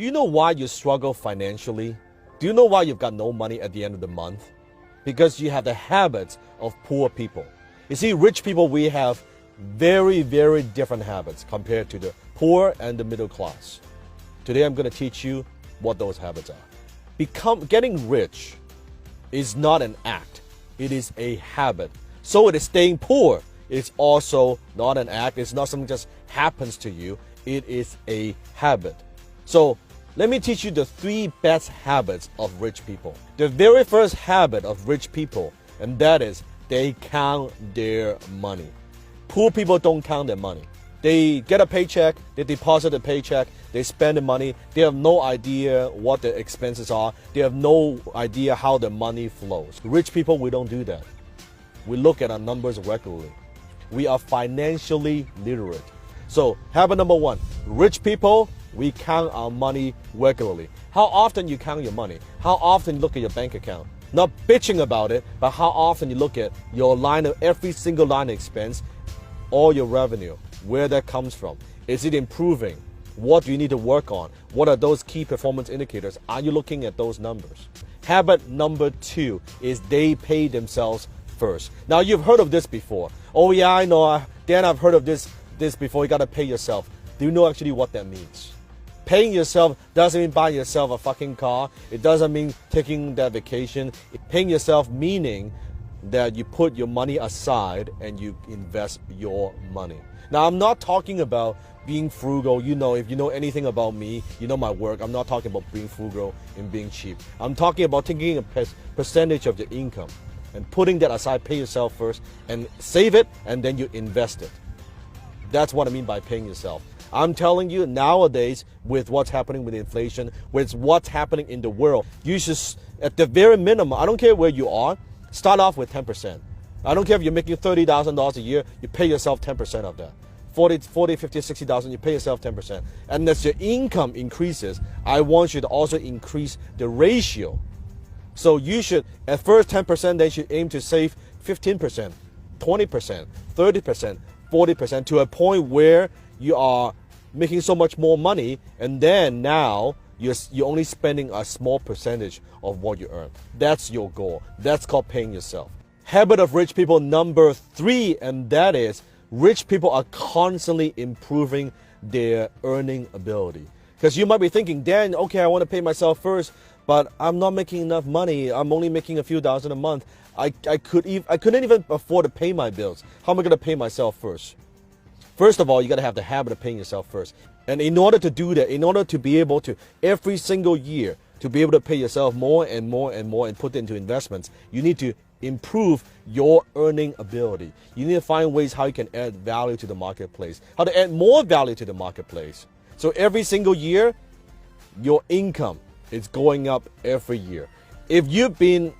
Do you know why you struggle financially? Do you know why you've got no money at the end of the month? Because you have the habits of poor people. You see, rich people, we have very, very different habits compared to the poor and the middle class. Today, I'm going to teach you what those habits are. Getting rich is not an act. It is a habit. So it is staying poor. It's also not an act. It's not something that just happens to you. It is a habit. So let me teach you the 3 best habits of rich people. The very first habit of rich people, and that is they count their money. Poor people don't count their money. They get a paycheck, they deposit the paycheck, they spend the money. They have no idea what the expenses are. They have no idea how the money flows. Rich people, we don't do that. We look at our numbers regularly. We are financially literate. So habit number 1, rich people, we count our money regularly. How often you count your money? How often you look at your bank account? Not bitching about it, but how often you look at your every single line of expense, all your revenue, where that comes from. Is it improving? What do you need to work on? What are those key performance indicators? Are you looking at those numbers? Habit number 2 is they pay themselves first. Now, you've heard of this before. Oh yeah, I know, Dan, I've heard of this before. You got to pay yourself. Do you know actually what that means? Paying yourself doesn't mean buying yourself a fucking car. It doesn't mean taking that vacation. Paying yourself meaning that you put your money aside and you invest your money. Now, I'm not talking about being frugal. You know, if you know anything about me, you know my work. I'm not talking about being frugal and being cheap. I'm talking about taking a percentage of your income and putting that aside, pay yourself first, and save it, and then you invest it. That's what I mean by paying yourself. I'm telling you, nowadays, with what's happening with inflation, with what's happening in the world, you should, at the very minimum, I don't care where you are, start off with 10%. I don't care if you're making $30,000 a year, you pay yourself 10% of that. 40, 50, 60,000, you pay yourself 10%. And as your income increases, I want you to also increase the ratio. So you should, at first 10%, then you should aim to save 15%, 20%, 30%, 40%, to a point where you are making so much more money, and then now you're only spending a small percentage of what you earn. That's your goal. That's called paying yourself. Habit of rich people number 3, and that is rich people are constantly improving their earning ability. Because you might be thinking, Dan, okay, I want to pay myself first, but I'm not making enough money. I'm only making a few thousand a month. I couldn't even afford to pay my bills. How am I going to pay myself first? First of all, you got to have the habit of paying yourself first. And in order to do that, in order to be able to, every single year, to be able to pay yourself more and more and more and put into investments, you need to improve your earning ability. You need to find ways how you can add value to the marketplace, how to add more value to the marketplace. So every single year, your income is going up every year. If you've been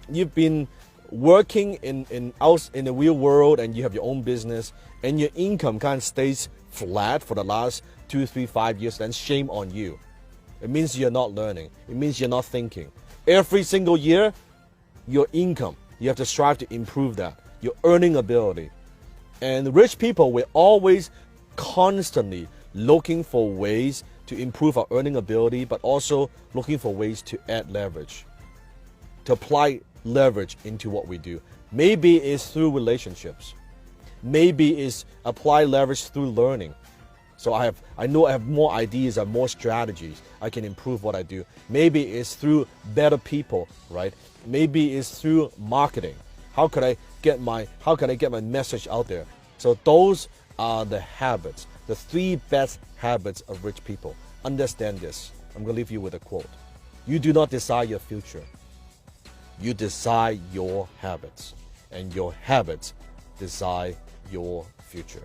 working in the real world and you have your own business and your income kind of stays flat for the last 2, 3, 5 years, then shame on you. It means you're not learning. It means you're not thinking. Every single year, your income, you have to strive to improve that, your earning ability. And rich people, we're always constantly looking for ways to improve our earning ability, but also looking for ways to add leverage, to apply leverage into what we do. Maybe it's through relationships. Maybe it's apply leverage through learning. So I know I have more ideas, I have more strategies. I can improve what I do. Maybe it's through better people, right? Maybe it's through marketing. How can I get my message out there? So those are the habits, the 3 best habits of rich people. Understand this. I'm going to leave you with a quote. You do not decide your future. You decide your habits, and your habits decide your future.